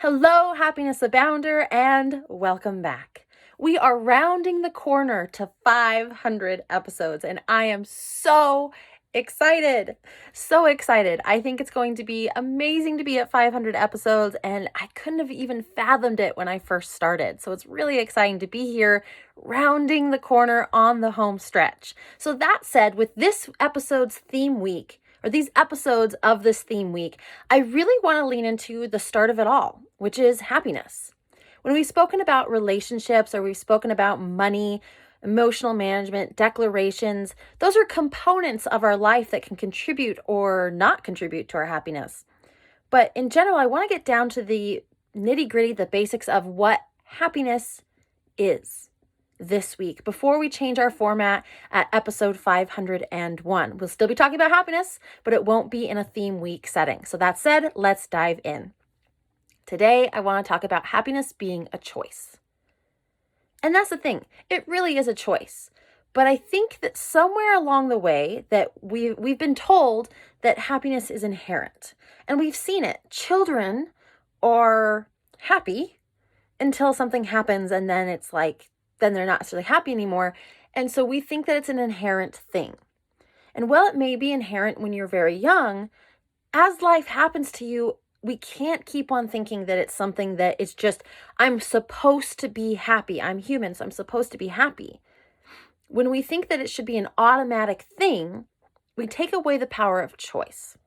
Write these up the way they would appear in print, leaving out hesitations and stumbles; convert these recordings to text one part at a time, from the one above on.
Hello, Happiness Abounder, and welcome back. We are rounding the corner to 500 episodes, and I am so excited. So excited. I think it's going to be amazing to be at 500 episodes, and I couldn't have even fathomed it when I first started. So it's really exciting to be here, rounding the corner on the home stretch. So that said, with this episode's theme week, or these episodes of this theme week, I really want to lean into the start of it all, which is happiness. When we've spoken about relationships or we've spoken about money, emotional management, declarations, those are components of our life that can contribute or not contribute to our happiness. But in general, I want to get down to the nitty-gritty, the basics of what happiness is this week before we change our format at episode 501. We'll still be talking about happiness, but it won't be in a theme week setting. So that said, let's dive in. Today, I want to talk about happiness being a choice. And that's the thing. It really is a choice. But I think that somewhere along the way that we've been told that happiness is inherent. And we've seen it. Children are happy until something happens and then it's like, then they're not necessarily happy anymore. And so we think that it's an inherent thing. And while it may be inherent when you're very young, as life happens to you, we can't keep on thinking that it's something that is just, I'm supposed to be happy. I'm human, so I'm supposed to be happy. When we think that it should be an automatic thing, we take away the power of choice.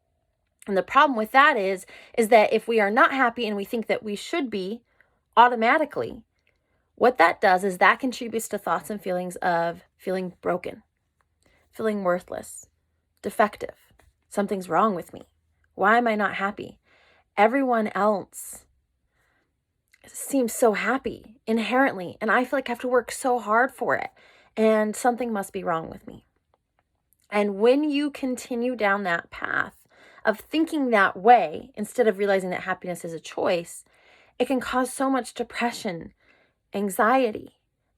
And the problem with that is that if we are not happy and we think that we should be automatically, what that does is that contributes to thoughts and feelings of feeling broken, feeling worthless, defective. Something's wrong with me. Why am I not happy? Everyone else seems so happy inherently, and I feel like I have to work so hard for it, and something must be wrong with me. And when you continue down that path of thinking that way, instead of realizing that happiness is a choice, it can cause so much depression, anxiety,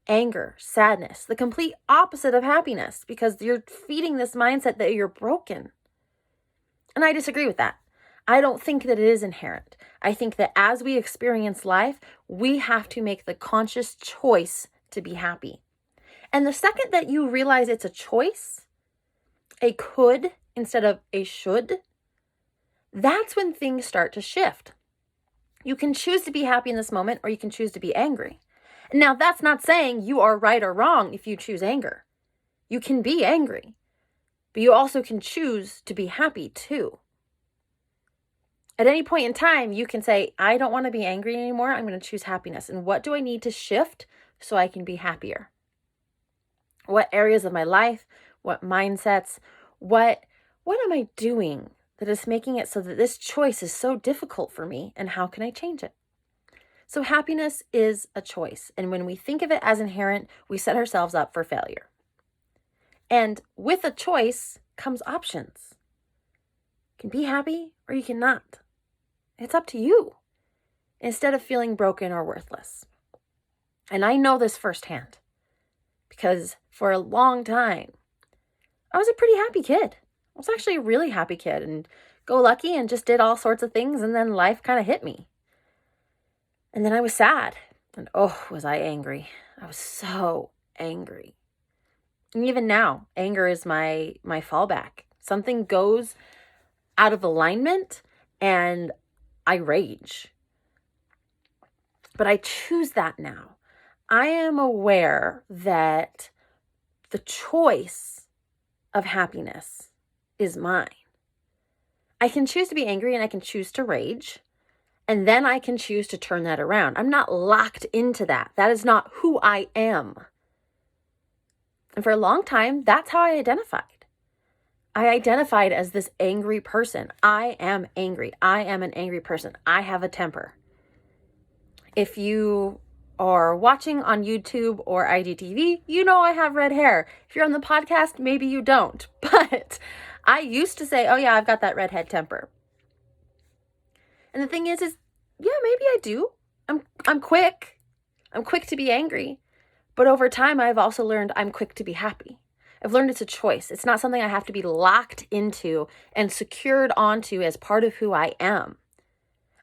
anger, sadness, the complete opposite of happiness, because you're feeding this mindset that you're broken. And I disagree with that. I don't think that it is inherent. I think that as we experience life, we have to make the conscious choice to be happy. And the second that you realize it's a choice, a could instead of a should, that's when things start to shift. You can choose to be happy in this moment, or you can choose to be angry. Now, that's not saying you are right or wrong if you choose anger. You can be angry, but you also can choose to be happy too. At any point in time, you can say, I don't want to be angry anymore. I'm going to choose happiness. And what do I need to shift so I can be happier? What areas of my life, what mindsets, what am I doing that is making it so that this choice is so difficult for me, and how can I change it? So happiness is a choice. And when we think of it as inherent, we set ourselves up for failure. And with a choice comes options. You can be happy or you cannot. It's up to you, instead of feeling broken or worthless. And I know this firsthand because for a long time, I was a pretty happy kid. I was actually a really happy kid and go lucky and just did all sorts of things. And then life kind of hit me. And then I was sad. And was I angry. I was so angry. And even now, anger is my fallback. Something goes out of alignment and I rage. But I choose that now. I am aware that the choice of happiness is mine. I can choose to be angry and I can choose to rage. And then I can choose to turn that around. I'm not locked into that. That is not who I am. And for a long time, that's how I identified. I identified as this angry person. I am angry. I am an angry person. I have a temper. If you are watching on YouTube or IGTV, you know I have red hair. If you're on the podcast, maybe you don't. But I used to say, oh yeah, I've got that redhead temper. And the thing is yeah, maybe I do. I'm quick. I'm quick to be angry. But over time, I've also learned I'm quick to be happy. I've learned it's a choice. It's not something I have to be locked into and secured onto as part of who I am.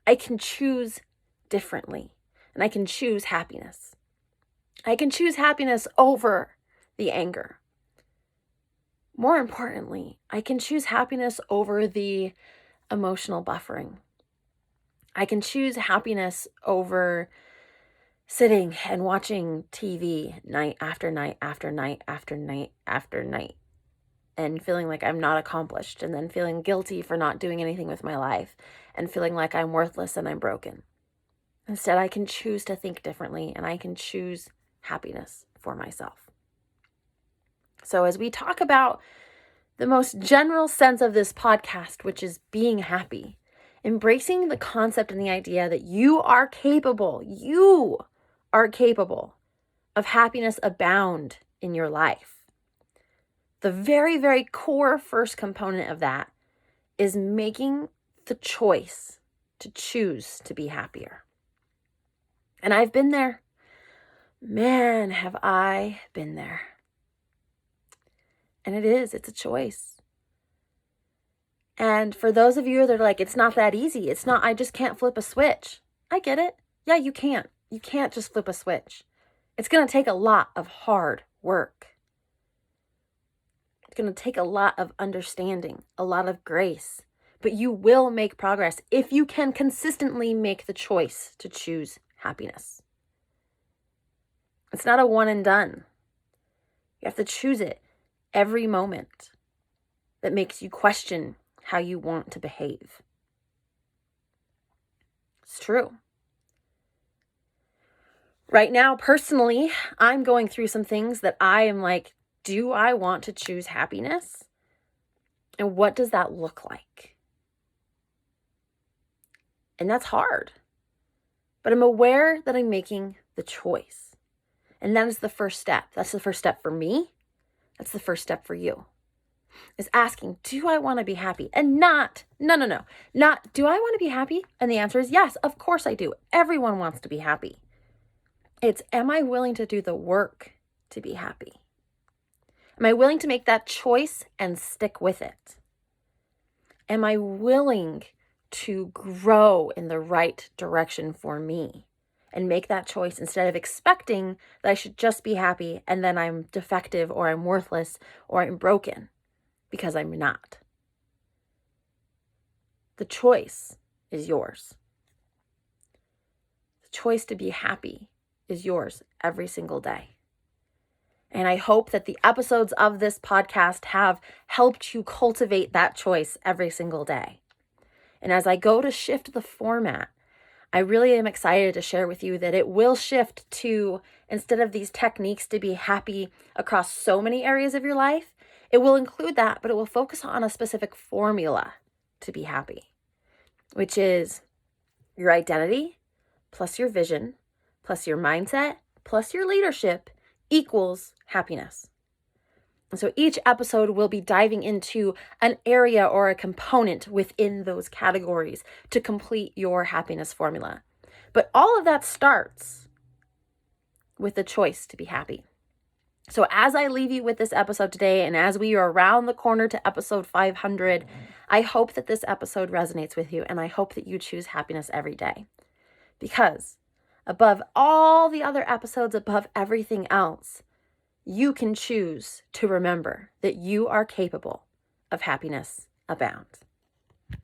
I can choose differently, and I can choose happiness. I can choose happiness over the anger. More importantly, I can choose happiness over the emotional buffering. I can choose happiness over sitting and watching TV night after night after night after night after night and feeling like I'm not accomplished, and then feeling guilty for not doing anything with my life and feeling like I'm worthless and I'm broken. Instead, I can choose to think differently, and I can choose happiness for myself. So as we talk about the most general sense of this podcast, which is being happy, embracing the concept and the idea that you are capable of happiness abound in your life. The very, very core first component of that is making the choice to choose to be happier. And I've been there. Man, have I been there. And it's a choice. And for those of you that are like, it's not that easy. I just can't flip a switch. I get it. Yeah, you can't. You can't just flip a switch. It's going to take a lot of hard work. It's going to take a lot of understanding, a lot of grace. But you will make progress if you can consistently make the choice to choose happiness. It's not a one and done. You have to choose it every moment. That makes you question how you want to behave. It's true. Right now, personally, I'm going through some things that I am like, do I want to choose happiness? And what does that look like? And that's hard. But I'm aware that I'm making the choice. And that is the first step. That's the first step for me. That's the first step for you. Is asking, do I want to be happy? And not, no. Not, do I want to be happy? And the answer is yes, of course I do. Everyone wants to be happy. It's, am I willing to do the work to be happy? Am I willing to make that choice and stick with it? Am I willing to grow in the right direction for me and make that choice instead of expecting that I should just be happy and then I'm defective or I'm worthless or I'm broken? Because I'm not. The choice is yours. The choice to be happy is yours every single day. And I hope that the episodes of this podcast have helped you cultivate that choice every single day. And as I go to shift the format, I really am excited to share with you that it will shift to, instead of these techniques to be happy across so many areas of your life, it will include that, but it will focus on a specific formula to be happy, which is your identity plus your vision plus your mindset plus your leadership equals happiness. And so each episode will be diving into an area or a component within those categories to complete your happiness formula. But all of that starts with the choice to be happy. So as I leave you with this episode today, and as we are around the corner to episode 500, I hope that this episode resonates with you, and I hope that you choose happiness every day. Because above all the other episodes, above everything else, you can choose to remember that you are capable of happiness abound.